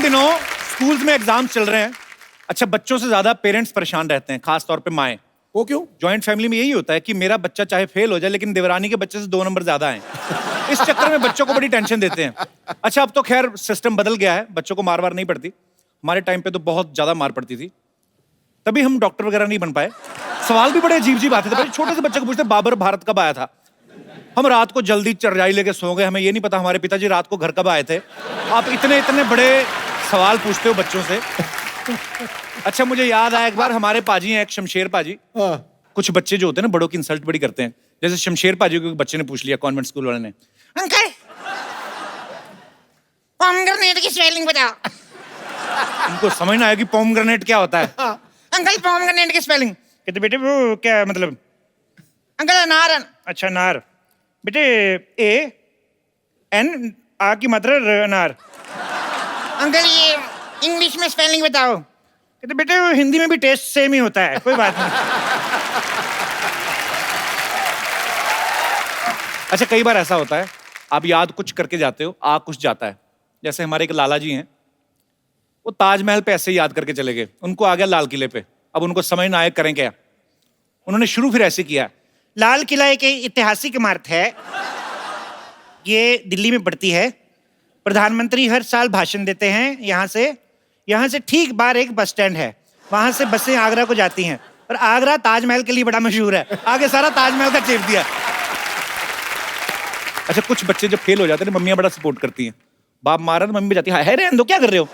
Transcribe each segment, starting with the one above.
दिनों स्कूल्स में एग्जाम चल रहे हैं। अच्छा, बच्चों से ज्यादा पेरेंट्स परेशान रहते हैं, खास तौर पे माएं। वो क्यों? जॉइंट फैमिली में यही होता है कि मेरा बच्चा चाहे फेल हो जाए लेकिन देवरानी के बच्चे से 2 नंबर ज्यादा आए। इस चक्कर में बच्चों को बड़ी टेंशन देते हैं। अच्छा, अब तो खैर सिस्टम बदल गया है, बच्चों को मार वार नहीं पड़ती। हमारे टाइम पे तो बहुत ज्यादा मार पड़ती थी, तभी हम डॉक्टर वगैरह नहीं बन पाए। सवाल भी बड़े अजीब अजीब आते थे। छोटे से बच्चे को पूछते बाबर भारत कब आया था। हम रात को जल्दी चरजाई लेके सो गए, हमें ये नहीं पता हमारे पिताजी रात को घर कब आए थे। आप इतने इतने बड़े सवाल पूछते हो बच्चों से। अच्छा, मुझे याद आया एक बार हमारे पाजी हैं, एक शमशेर पाजी। कुछ बच्चे जो होते हैं ना बड़ों की इंसल्ट बड़ी करते हैं। जैसे शमशेर पाजी को बच्चे ने पूछ लिया कॉन्वेंट स्कूल वाले ने, अंकल पोमग्रेनेट की स्पेलिंग बताओ। उनको समझ ना आया कि पोमग्रेनेट क्या होता है। अंकल पोमग्रेनेट की स्पेलिंग। कहते बेटे वो क्या मतलब? अंकल अनार। अच्छा, नार। बेटे ए एन आ की मात्रा अनार। अंकल ये इंग्लिश में स्पेलिंग बताओ। कहते बेटे वो हिंदी में भी टेस्ट सेम ही होता है, कोई बात नहीं। अच्छा, कई बार ऐसा होता है आप याद कुछ करके जाते हो, आ कुछ जाता है। जैसे हमारे एक लाला जी हैं, वो ताजमहल पे ऐसे ही याद करके चले गए, उनको आ गया लाल किले पे। अब उनको समझ ना आए करें क्या। उन्होंने शुरू फिर ऐसे किया, लाल किला एक ऐतिहासिक इमारत है, ये दिल्ली में पड़ती है। प्रधानमंत्री हर साल भाषण देते हैं यहाँ से ठीक बाहर एक बस स्टैंड है, वहां से बसें आगरा को जाती हैं। और आगरा ताजमहल के लिए बड़ा मशहूर है, आगे सारा ताजमहल का चेप दिया। अच्छा, कुछ बच्चे जब फेल हो जाते हैं मम्मियां बड़ा सपोर्ट करती हैं। बाप मारा तो मम्मी भी जाती है रहने दो, क्या कर रहे हो,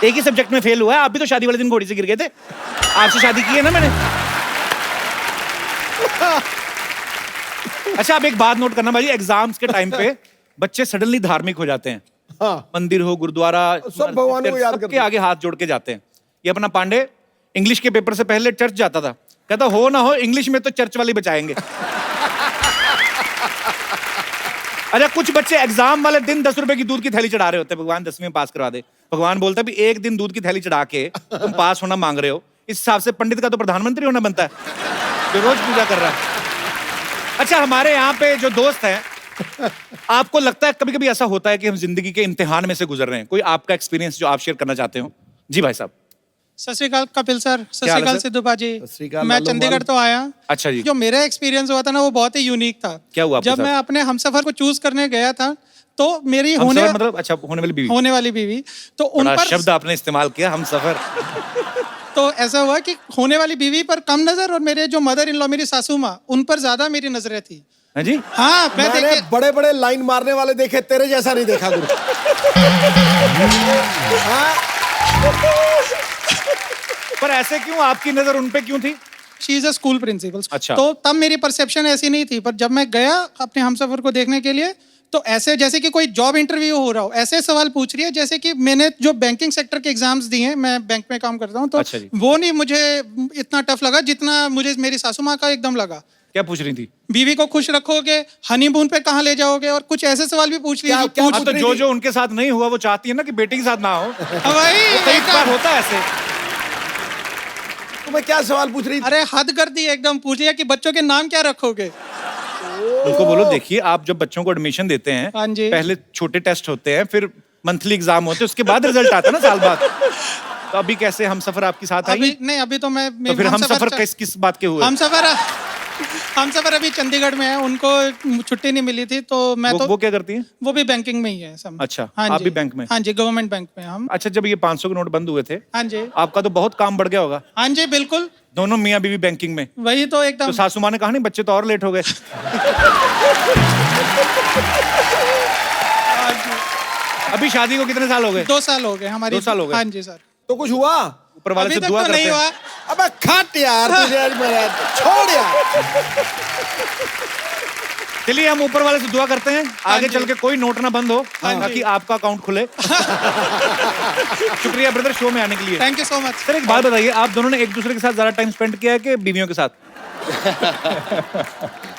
एक ही सब्जेक्ट में फेल हुआ है, आप भी तो शादी वाले दिन घोड़ी से गिर गए थे, आपसे शादी की है ना मैंने। अच्छा, आप एक बात नोट करना भाई, एग्जाम्स के टाइम पे बच्चे सडनली धार्मिक हो जाते हैं। हाँ। मंदिर हो, गुरुद्वारा, सब भगवान को याद करते हैं, आगे हाथ जोड़ के जाते हैं। ये अपना पांडे इंग्लिश के पेपर से पहले चर्च जाता था, कहता हो ना हो इंग्लिश में तो चर्च वाले बचाएंगे। अच्छा, कुछ बच्चे एग्जाम वाले दिन 10 रुपए की दूध की थैली चढ़ा रहे होते हैं, भगवान 10वीं में पास करवा दे। भगवान बोलता है भी एक दिन दूध की थैली चढ़ा के तुम पास होना मांग रहे हो, इस हिसाब से पंडित का तो प्रधानमंत्री होना बनता है जो रोज पूजा कर रहा है। अच्छा, हमारे यहाँ पे जो दोस्त हैं, आपको लगता है कभी कभी ऐसा होता है कि हम जिंदगी के इम्तिहान में से गुजर रहे हैं? कोई आपका एक्सपीरियंस जो आप शेयर करना चाहते हो? जी भाई साहब। सत श्री अकाल कपिल सर, सत श्री अकाल सिद्धू बाजी। मैं लालू चंडीगढ़ तो आया। अच्छा जी। जो मेरा एक्सपीरियंस हुआ था ना वो बहुत ही यूनिक था। क्या हुआ? जब मैं अपने हमसफर को चूज करने गया था तो मेरी मतलब अच्छा होने वाली बीवी तो उन पर शब्द आपने इस्तेमाल किया, हम सफर। तो ऐसा हुआ कि होने वाली बीवी पर कम नजर और मेरे जो मदर इन लॉ मेरी सासू माँ उन पर ज्यादा मेरी नजरें थी। हाँ जी। हाँ, मैंने बड़े बड़े लाइन मारने वाले देखे, तेरे जैसा नहीं देखा गुरु। पर ऐसे क्यों, आपकी नजर उन पे क्यों थी? She is a school principal. अच्छा। तो तब मेरी परसेप्शन ऐसी नहीं थी, पर जब मैं गया अपने हमसफर को देखने के लिए तो ऐसे जैसे कि कोई जॉब इंटरव्यू हो रहा हो, ऐसे सवाल पूछ रही है जैसे कि मैंने जो बैंकिंग सेक्टर के एग्जाम्स दिए हैं, मैं बैंक में काम करता हूँ, तो अच्छा, वो नहीं मुझे इतना टफ लगा जितना मुझे मेरी सासू माँ का एकदम लगा। क्या पूछ रही थी? बीवी को खुश रखोगे, हनीमून पे कहाँ ले जाओगे, और कुछ ऐसे सवाल भी पूछ रही है। तो जो उनके साथ नहीं हुआ वो चाहती है ना कि बेटे के साथ ना हो। वही कई बार होता है ऐसे। तुम्हें क्या सवाल पूछ रही थी? अरे हद कर दी एकदम, पूछ लिया कि बच्चों के नाम क्या रखोगे। उनको बोलो देखिए आप जब बच्चों को एडमिशन देते हैं, हाँ जी, पहले छोटे टेस्ट होते हैं, फिर मंथली एग्जाम होते हैं, उसके बाद रिजल्ट आता है ना साल बाद। तो अभी कैसे हम सफर आपके साथ आई? नहीं, अभी तो मैं तो फिर हम सफर किस बात के हुए? हम सफर अभी चंडीगढ़ में है, उनको छुट्टी नहीं मिली थी तो मैं वो क्या करती हैं? वो भी बैंकिंग में ही है सब। अच्छा, हाँ आप जी, भी बैंक में? हाँ जी, गवर्नमेंट बैंक में हम। अच्छा, जब ये 500 के नोट बंद हुए थे, हाँ जी, आपका तो बहुत काम बढ़ गया होगा। हाँ जी बिल्कुल, दोनों मियाँ बीवी बैंकिंग में। वही तो एकदम। तो सासू माँ ने कहा नहीं बच्चे तो और लेट हो गए। अभी शादी को कितने साल हो गए? 2 साल हो गए हमारी। 2 साल हो गए? हाँ जी सर। तो कुछ हुआ? ऊपर वाले से अभी तक दुआ तो करते नहीं हैं। हुआ। अबे खट यार, तुझे आज मेरा छोड़ यार। चलिए हम ऊपर वाले से दुआ करते हैं आगे चल के कोई नोट ना बंद हो, ताकि आपका अकाउंट खुले। शुक्रिया ब्रदर शो में आने के लिए। Thank you so much. Sir एक बात बताइए, आप दोनों ने एक दूसरे के साथ ज्यादा टाइम स्पेंड किया है कि बीवियों के साथ?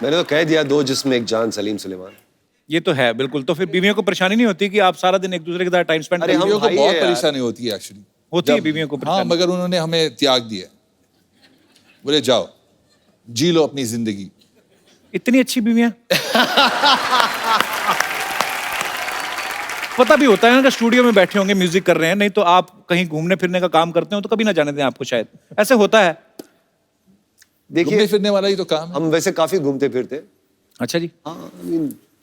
मैंने तो कह दिया, 2 जिस्म एक जान, सलीम सुलेमान। ये तो है बिल्कुल। तो फिर बीवियों को परेशानी नहीं होती कि आप सारा दिन एक दूसरे के साथ टाइम स्पेंड? अरे हम बीवियों को भाई बहुत है यार। परेशानी होती है एक्चुअली। होती है बीवियों को हाँ, परेशानी? मगर उन्होंने हमें त्याग दिया। बोले जाओ जी लो अपनी जिंदगी। इतनी अच्छी बीवियां। पता भी होता है ना कि स्टूडियो में बैठे होंगे म्यूजिक कर रहे हैं, नहीं तो आप कहीं घूमने फिरने का काम करते हो तो कभी ना जाने दें आपको, शायद ऐसे होता है। घूमने देखिए फिरने वाला ही तो काम है। हम वैसे काफी घूमते फिरते, अच्छा जी, हाँ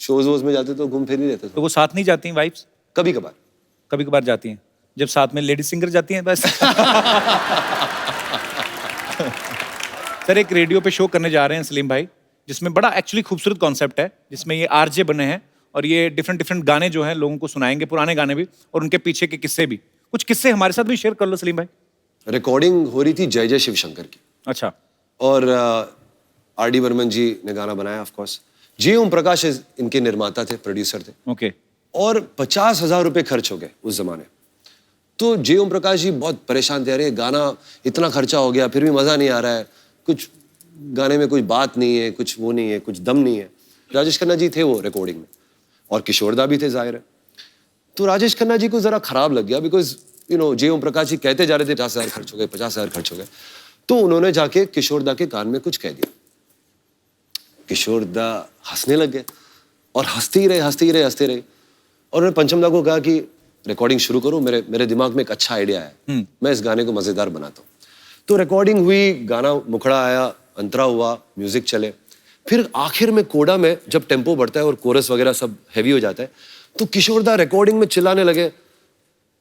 शोज वोज में जाते तो घूम फिर ही रहते तो थे, वो साथ नहीं जाती वाइफ्स? कभी कभार। कभी कभार जाती हैं, जब साथ में लेडी सिंगर जाती हैं बस। सर एक रेडियो पे शो करने जा रहे हैं सलीम भाई, जिसमें बड़ा एक्चुअली खूबसूरत कॉन्सेप्ट है, जिसमें ये आरजे बने हैं और ये डिफरेंट डिफरेंट गाने जो हैं लोगों को सुनाएंगे, पुराने गाने भी और उनके पीछे के किस्से भी। कुछ किस्से हमारे साथ भी शेयर कर लो सलीम भाई। रिकॉर्डिंग हो रही थी जय जय शिव शंकर की, अच्छा, और आर डी बर्मन जी ने गाना बनाया ऑफ कोर्स। जे ओम प्रकाश इनके निर्माता थे, प्रोड्यूसर थे, ओके। और 50,000 रुपए खर्च हो गए उस जमाने। तो जे ओम प्रकाश जी बहुत परेशान थे, अरे गाना इतना खर्चा हो गया फिर भी मजा नहीं आ रहा है, कुछ गाने में कुछ बात नहीं है, कुछ वो नहीं है, कुछ दम नहीं है। राजेश खन्ना जी थे वो रिकॉर्डिंग में, और किशोरदा भी थे जाहिर है। तो राजेश खन्ना जी को जरा खराब लग गया, बिकॉज यू नो जे ओम प्रकाश जी कहते जा रहे थे 50,000 खर्च हो गए, 50,000 खर्च हो गए। तो उन्होंने जाके किशोरदा के कान में कुछ कह दिया। किशोरदा हंसने लग गए और हंसते ही रहे, हंसते ही रहे, हंसते रहे। और उन्होंने पंचमदा को कहा कि रिकॉर्डिंग शुरू करो, मेरे दिमाग में एक अच्छा आइडिया है, मैं इस गाने को मजेदार बनाता हूँ। तो रिकॉर्डिंग हुई, गाना मुखड़ा आया, अंतरा हुआ, म्यूजिक चले। फिर आखिर में कोडा में जब टेम्पो बढ़ता है और कोरस वगैरह सब हैवी हो जाता है, तो किशोरदा रिकॉर्डिंग में चिल्लाने लगे,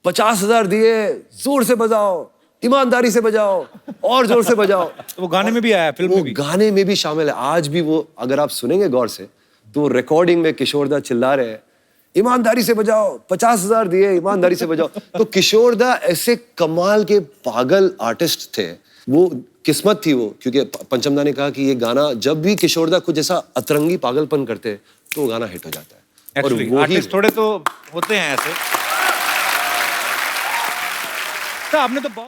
50,000 दिए, जोर से बजाओ, ईमानदारी से बजाओ, और जोर से बजाओ। तो वो गाने में भी आया, फिल्म वो में भी। गाने में भी शामिल है। आज भी वो अगर आप सुनेंगे गौर से, तो रिकॉर्डिंग में किशोरदा चिल्ला रहे हैं, ईमानदारी से बजाओ, 50,000 दिए, ईमानदारी से बजाओ। तो किशोरदा ऐसे कमाल के पागल आर्टिस्ट थे, वो किस्मत थी वो, क्योंकि पंचमदा ने कहा कि ये गाना जब भी किशोरदा कुछ ऐसा अतरंगी पागलपन करते हैं तो वो गाना हिट हो जाता है। और एक्चुअली वो ही आर्टिस्ट थोड़े तो होते हैं ऐसे। तो आपने तो बहुत